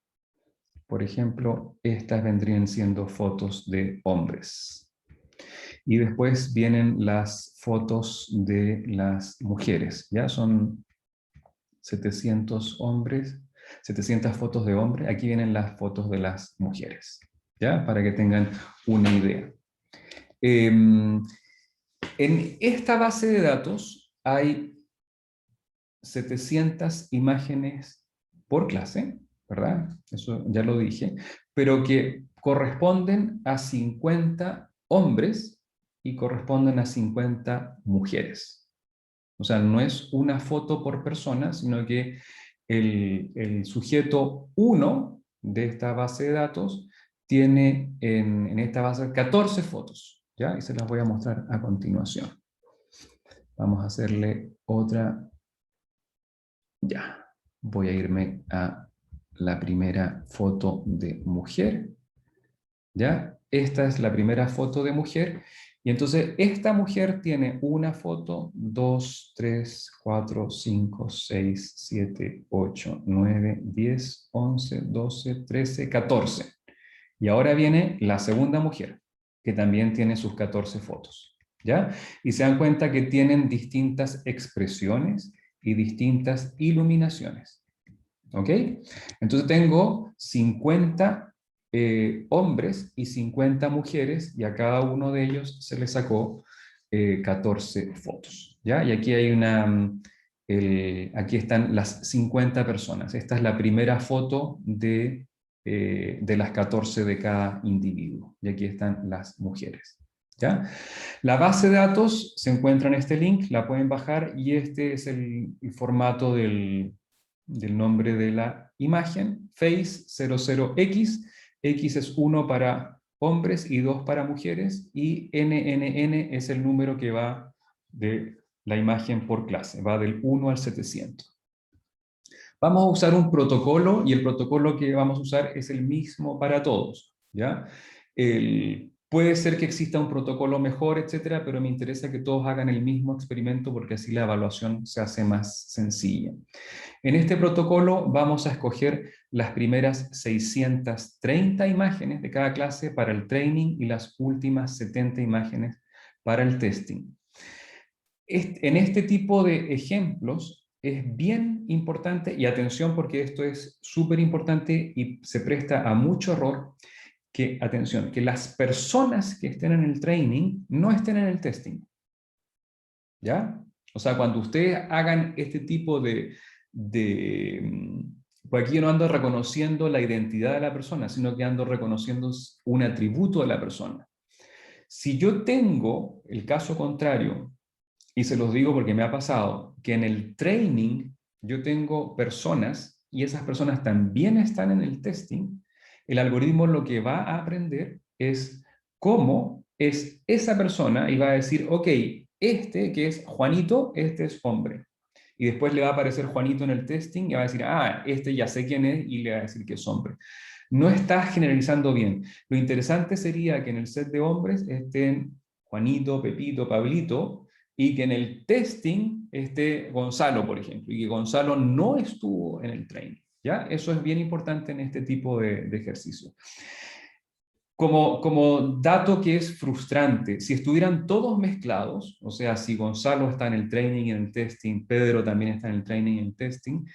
S1: Por ejemplo, estas vendrían siendo fotos de hombres. Y después vienen las fotos de las mujeres, ¿ya? Son 700 hombres, 700 fotos de hombres. Aquí vienen las fotos de las mujeres, ¿ya? Para que tengan una idea. En esta base de datos hay 700 imágenes por clase, ¿verdad? Eso ya lo dije, pero que corresponden a 50 hombres y corresponden a 50 mujeres. O sea, no es una foto por persona, sino que el sujeto 1 de esta base de datos tiene en esta base 14 fotos, ¿ya? Y se las voy a mostrar a continuación. Vamos a hacerle otra. Ya, voy a irme a la primera foto de mujer. ¿Ya? Esta es la primera foto de mujer. Y entonces esta mujer tiene una foto, 2, 3, 4, 5, 6, 7, 8, 9, 10, 11, 12, 13, 14. Y ahora viene la segunda mujer, que también tiene sus 14 fotos. ¿Ya? Y se dan cuenta que tienen distintas expresiones y distintas iluminaciones. ¿Ok? Entonces tengo 50 hombres y 50 mujeres, y a cada uno de ellos se le sacó 14 fotos. ¿Ya? Y aquí hay aquí están las 50 personas. Esta es la primera foto de las 14 de cada individuo. Y aquí están las mujeres. ¿Ya? La base de datos se encuentra en este link, la pueden bajar, y este es el formato del nombre de la imagen, face 00X, X es 1 para hombres y 2 para mujeres, y NNN es el número que va de la imagen por clase, va del 1 al 700. Vamos a usar un protocolo, y el protocolo que vamos a usar es el mismo para todos, ¿ya? Puede ser que exista un protocolo mejor, etcétera, pero me interesa que todos hagan el mismo experimento porque así la evaluación se hace más sencilla. En este protocolo vamos a escoger las primeras 630 imágenes de cada clase para el training y las últimas 70 imágenes para el testing. En este tipo de ejemplos es bien importante, y atención porque esto es súper importante y se presta a mucho error, que, atención, que las personas que estén en el training no estén en el testing. ¿Ya? O sea, cuando ustedes hagan este tipo pues aquí yo no ando reconociendo la identidad de la persona, sino que ando reconociendo un atributo de la persona. Si yo tengo el caso contrario, y se los digo porque me ha pasado, que en el training yo tengo personas, y esas personas también están en el testing, el algoritmo lo que va a aprender es cómo es esa persona, y va a decir, ok, este que es Juanito, este es hombre. Y después le va a aparecer Juanito en el testing y va a decir, ah, este ya sé quién es, y le va a decir que es hombre. No está generalizando bien. Lo interesante sería que en el set de hombres estén Juanito, Pepito, Pablito, y que en el testing esté Gonzalo, por ejemplo, y que Gonzalo no estuvo en el training. ¿Ya? Eso es bien importante en este tipo de ejercicio. Como dato que es frustrante, si estuvieran todos mezclados, o sea, si Gonzalo está en el training y en el testing, Pedro también está en el training y en el testing,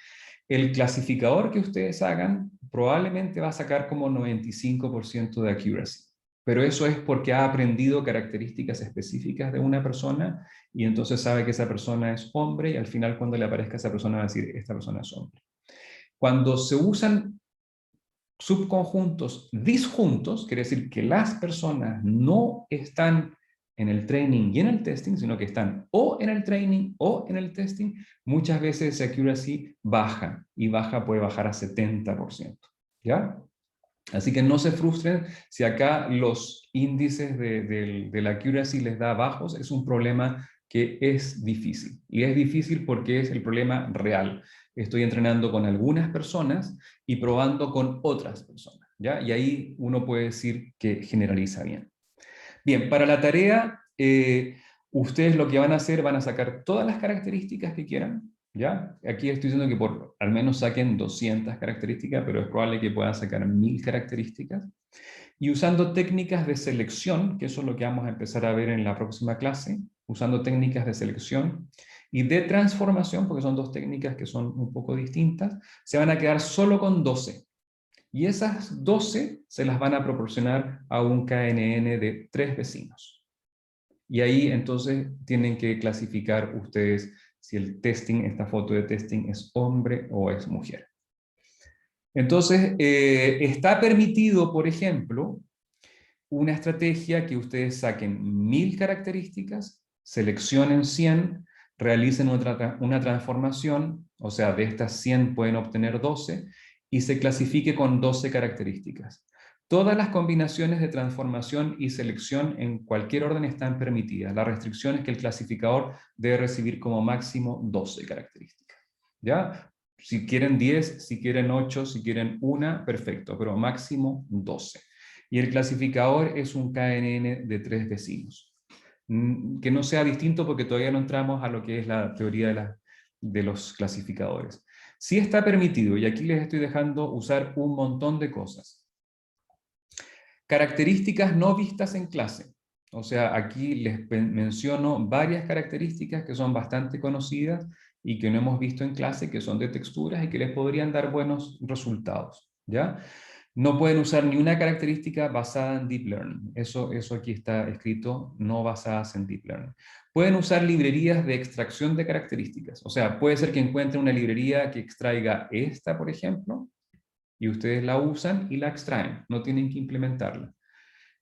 S1: el clasificador que ustedes hagan probablemente va a sacar como 95% de accuracy. Pero eso es porque ha aprendido características específicas de una persona, y entonces sabe que esa persona es hombre, y al final cuando le aparezca a esa persona va a decir, esta persona es hombre. Cuando se usan subconjuntos disjuntos, quiere decir que las personas no están en el training y en el testing, sino que están o en el training o en el testing, muchas veces esa accuracy baja, y puede bajar a 70%. ¿Ya? Así que no se frustren si acá los índices de la accuracy les da bajos, es un problema que es difícil. Y es difícil porque es el problema real. Estoy entrenando con algunas personas y probando con otras personas, ¿ya? Y ahí uno puede decir que generaliza bien. Bien, para la tarea, ustedes lo que van a hacer, van a sacar todas las características que quieran, ¿ya? Aquí estoy diciendo que por al menos saquen 200 características, pero es probable que puedan sacar 1000 características. Y usando técnicas de selección, que eso es lo que vamos a empezar a ver en la próxima clase, usando técnicas de selección y de transformación, porque son dos técnicas que son un poco distintas, se van a quedar solo con 12. Y esas 12 se las van a proporcionar a un KNN de 3 vecinos. Y ahí entonces tienen que clasificar ustedes si el testing, esta foto de testing, es hombre o es mujer. Entonces, está permitido, por ejemplo, una estrategia que ustedes saquen 1000 características, seleccionen 100, realicen una transformación, o sea, de estas 100 pueden obtener 12, y se clasifique con 12 características. Todas las combinaciones de transformación y selección en cualquier orden están permitidas. La restricción es que el clasificador debe recibir como máximo 12 características. ¿Ya? Si quieren 10, si quieren 8, si quieren 1, perfecto, pero máximo 12. Y el clasificador es un KNN de 3 vecinos. Que no sea distinto porque todavía no entramos a lo que es la teoría de los clasificadores. Sí está permitido, y aquí les estoy dejando usar un montón de cosas. Características no vistas en clase. O sea, aquí les menciono varias características que son bastante conocidas y que no hemos visto en clase, que son de texturas y que les podrían dar buenos resultados, ¿ya? No pueden usar ni una característica basada en Deep Learning. Eso aquí está escrito, no basadas en Deep Learning. Pueden usar librerías de extracción de características. O sea, puede ser que encuentren una librería que extraiga esta, por ejemplo, y ustedes la usan y la extraen. No tienen que implementarla.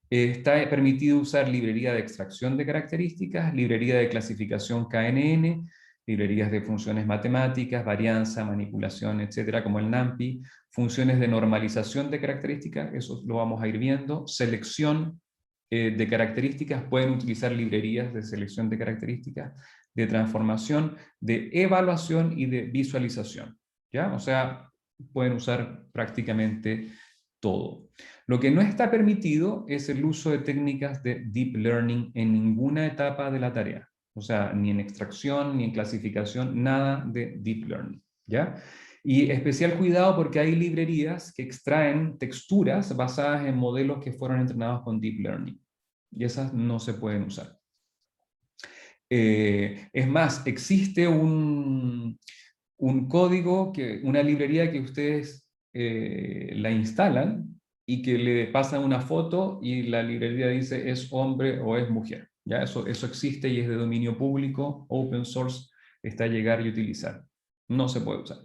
S1: Está permitido usar librería de extracción de características, librería de clasificación KNN, librerías de funciones matemáticas, varianza, manipulación, etcétera, como el NumPy, funciones de normalización de características, eso lo vamos a ir viendo, selección de características, pueden utilizar librerías de selección de características, de transformación, de evaluación y de visualización, ¿ya? O sea, pueden usar prácticamente todo. Lo que no está permitido es el uso de técnicas de Deep Learning en ninguna etapa de la tarea. O sea, ni en extracción, ni en clasificación, nada de Deep Learning, ¿ya? Y especial cuidado porque hay librerías que extraen texturas basadas en modelos que fueron entrenados con Deep Learning. Y esas no se pueden usar. Es más, existe un código, una librería que ustedes la instalan y que le pasan una foto y la librería dice es hombre o es mujer. ¿Ya? Eso existe y es de dominio público, open source, está a llegar y utilizar. No se puede usar.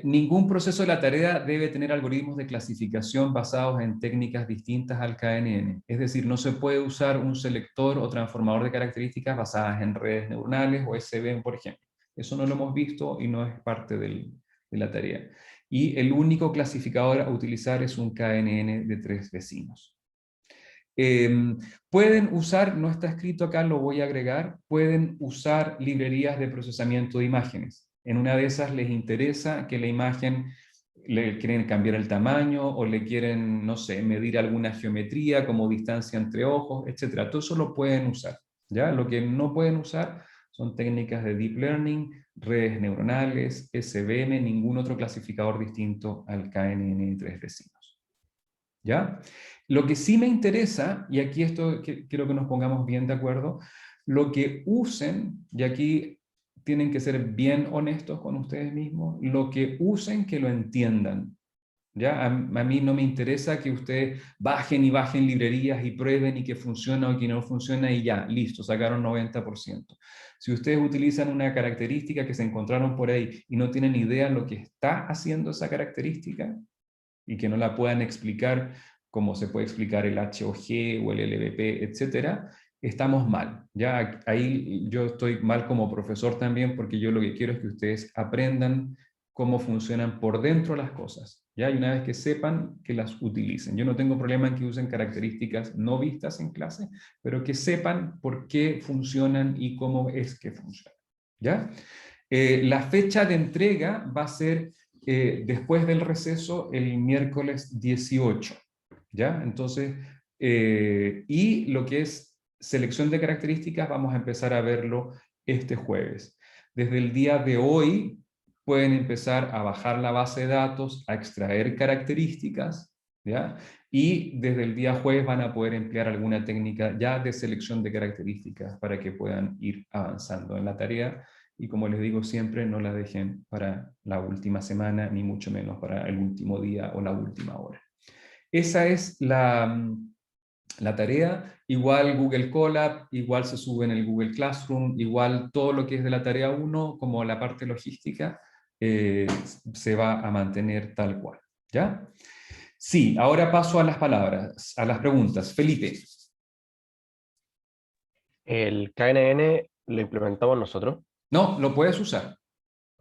S1: Ningún proceso de la tarea debe tener algoritmos de clasificación basados en técnicas distintas al KNN. Es decir, no se puede usar un selector o transformador de características basadas en redes neuronales o SVM, por ejemplo. Eso no lo hemos visto y no es parte de la tarea. Y el único clasificador a utilizar es un KNN de 3 vecinos. Pueden usar, no está escrito acá, lo voy a agregar, pueden usar librerías de procesamiento de imágenes. En una de esas les interesa que la imagen, le quieren cambiar el tamaño o le quieren, no sé, medir alguna geometría como distancia entre ojos, etc. Todo eso lo pueden usar, ¿ya? Lo que no pueden usar son técnicas de Deep Learning, redes neuronales, SVM, ningún otro clasificador distinto al KNN de 3 vecinos. ¿Ya? Lo que sí me interesa, y aquí esto quiero que nos pongamos bien de acuerdo, lo que usen, y aquí tienen que ser bien honestos con ustedes mismos, lo que usen que lo entiendan. ¿Ya? A mí no me interesa que ustedes bajen y bajen librerías y prueben y que funciona o que no funciona y ya, listo, sacaron 90%. Si ustedes utilizan una característica que se encontraron por ahí y no tienen idea de lo que está haciendo esa característica, y que no la puedan explicar como se puede explicar el HOG o el LBP, etcétera, estamos mal. Ya ahí yo estoy mal como profesor también porque yo lo que quiero es que ustedes aprendan cómo funcionan por dentro las cosas. ¿Ya? Y una vez que sepan, que las utilicen. Yo no tengo problema en que usen características no vistas en clase, pero que sepan por qué funcionan y cómo es que funcionan. ¿Ya? La fecha de entrega va a ser después del receso el miércoles 18, ¿ya? Entonces, y lo que es selección de características vamos a empezar a verlo este jueves. Desde el día de hoy pueden empezar a bajar la base de datos, a extraer características, ¿ya? Y desde el día jueves van a poder emplear alguna técnica ya de selección de características para que puedan ir avanzando en la tarea. Y como les digo siempre, no la dejen para la última semana, ni mucho menos para el último día o la última hora. Esa es la tarea. Igual Google Colab, igual se sube en el Google Classroom, igual todo lo que es de la tarea 1, como la parte logística, se va a mantener tal cual. ¿Ya? Sí, ahora paso a las palabras, a las preguntas. Felipe.
S6: El KNN lo implementamos nosotros.
S1: No, lo puedes usar.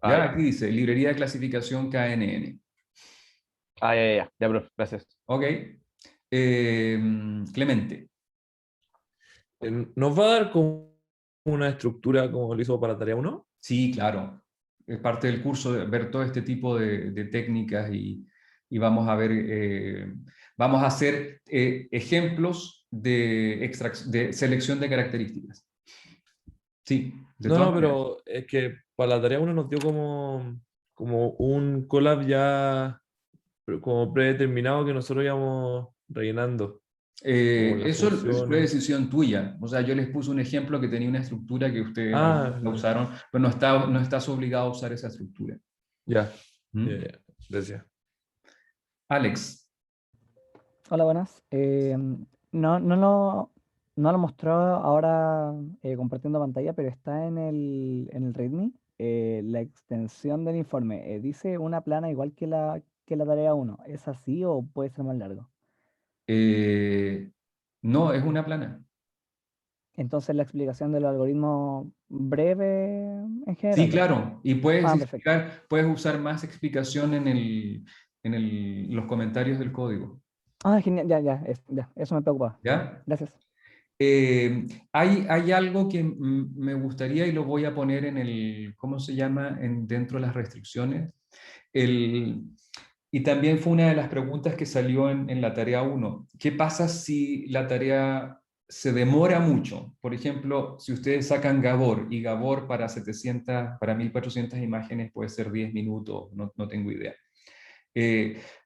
S6: Ah,
S1: Ya,
S6: ya.
S1: aquí dice, librería de clasificación KNN.
S6: Ya, profe, gracias.
S1: Ok. Clemente.
S7: ¿Nos va a dar como una estructura como lo hizo para tarea 1?
S1: Sí, claro. Es parte del curso de ver todo este tipo de técnicas y vamos a ver, vamos a hacer ejemplos de selección de características. Sí, de todas
S7: No,
S1: maneras.
S7: pero es que para la tarea 1 nos dio como un collab ya como predeterminado que nosotros íbamos rellenando. las
S1: Eso es
S7: funciones.
S1: decisión tuya. O sea, yo les puse un ejemplo que tenía una estructura que ustedes
S7: Ah,
S1: la usaron, pero no estás obligado a usar esa estructura.
S7: ya,
S1: ¿Mm?
S7: ya. Gracias.
S1: Alex,
S8: Hola, buenas. No lo mostró ahora compartiendo pantalla, pero está en el README la extensión del informe. Dice una plana igual que la tarea uno. ¿Es así o puede ser más largo?
S1: no, es una plana.
S8: Entonces la explicación del algoritmo breve en
S1: Sí,
S8: general.
S1: claro. Y puedes
S8: Ah, perfecto.
S1: puedes usar más explicación en los comentarios del código.
S8: Ah, genial, ya, eso me preocupa.
S1: ¿Ya?
S8: Gracias.
S1: Hay algo que me gustaría y lo voy a poner en el, ¿cómo se llama? Dentro de las restricciones. Y también fue una de las preguntas que salió en la tarea 1. ¿Qué pasa si la tarea se demora mucho? Por ejemplo, si ustedes sacan Gabor y Gabor para 700, para 1400 imágenes puede ser 10 minutos, no tengo idea.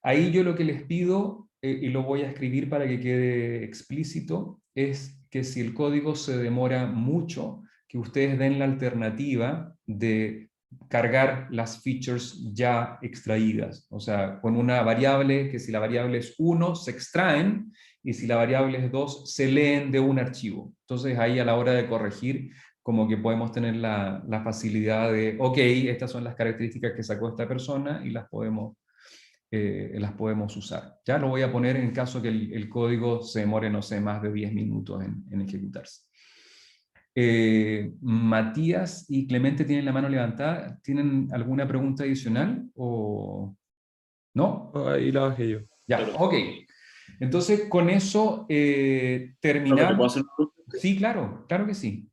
S1: Ahí yo lo que les pido, y lo voy a escribir para que quede explícito, es que si el código se demora mucho, que ustedes den la alternativa de cargar las features ya extraídas. O sea, con una variable, que si la variable es 1, se extraen, y si la variable es 2, se leen de un archivo. Entonces ahí a la hora de corregir, como que podemos tener la facilidad de, ok, estas son las características que sacó esta persona y las podemos usar. Ya lo voy a poner en caso que el código se demore, no sé, más de 10 minutos en ejecutarse. Matías y Clemente tienen la mano levantada. ¿Tienen alguna pregunta adicional o no?
S7: Ahí la bajé yo.
S1: Ya, ok. Entonces, con eso
S9: ¿Te puedo
S1: terminamos.
S9: hacer una pregunta?
S1: Sí, claro, claro que sí.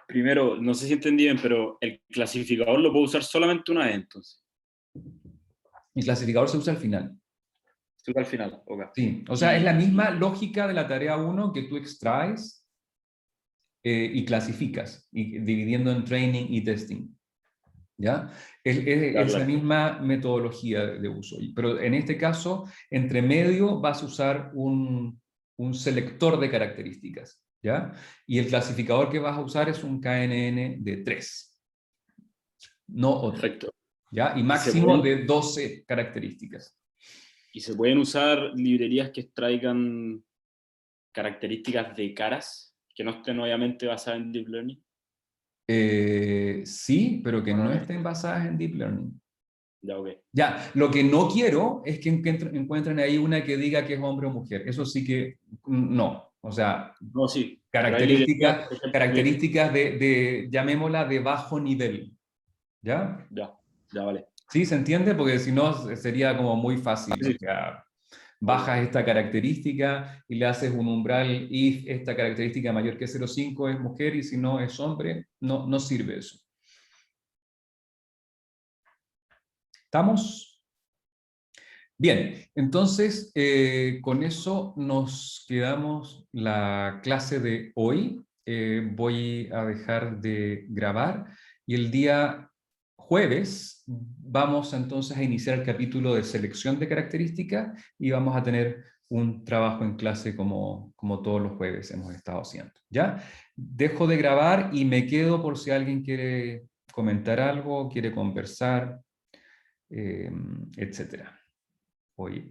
S9: Primero, no sé si entendí bien, pero el clasificador lo puedo usar solamente una vez, entonces.
S1: El clasificador se usa al final.
S9: Se usa al final, ok.
S1: Sí, o sea, es la misma lógica de la tarea 1 que tú extraes y clasificas, y dividiendo en training y testing. ¿Ya? Es la misma metodología de uso. Pero en este caso, entre medio vas a usar un selector de características. ¿Ya? Y el clasificador que vas a usar es un KNN de 3. No otro.
S9: Perfecto.
S1: ¿Ya? Y máximo de 12 características.
S9: ¿Y se pueden usar librerías que extraigan características de caras, que no estén obviamente basadas en Deep Learning?
S1: Sí, pero que no estén basadas en Deep Learning.
S9: Ya, ok.
S1: Ya, lo que no quiero es que encuentren ahí una que diga que es hombre o mujer. Eso sí que no. O sea,
S9: no, sí,
S1: características llamémosla, de bajo nivel. ¿Ya?
S9: Ya, vale.
S1: ¿Sí? ¿Se entiende? Porque si no sería como muy fácil.
S9: Sí.
S1: O sea, bajas esta característica y le haces un umbral if esta característica mayor que 0,5 es mujer y si no es hombre, no sirve eso. ¿Estamos? Bien, entonces con eso nos quedamos la clase de hoy. Voy a dejar de grabar y el día jueves vamos entonces a iniciar el capítulo de selección de características y vamos a tener un trabajo en clase como todos los jueves hemos estado haciendo. ¿Ya? Dejo de grabar y me quedo por si alguien quiere comentar algo, quiere conversar, etcétera. Hoy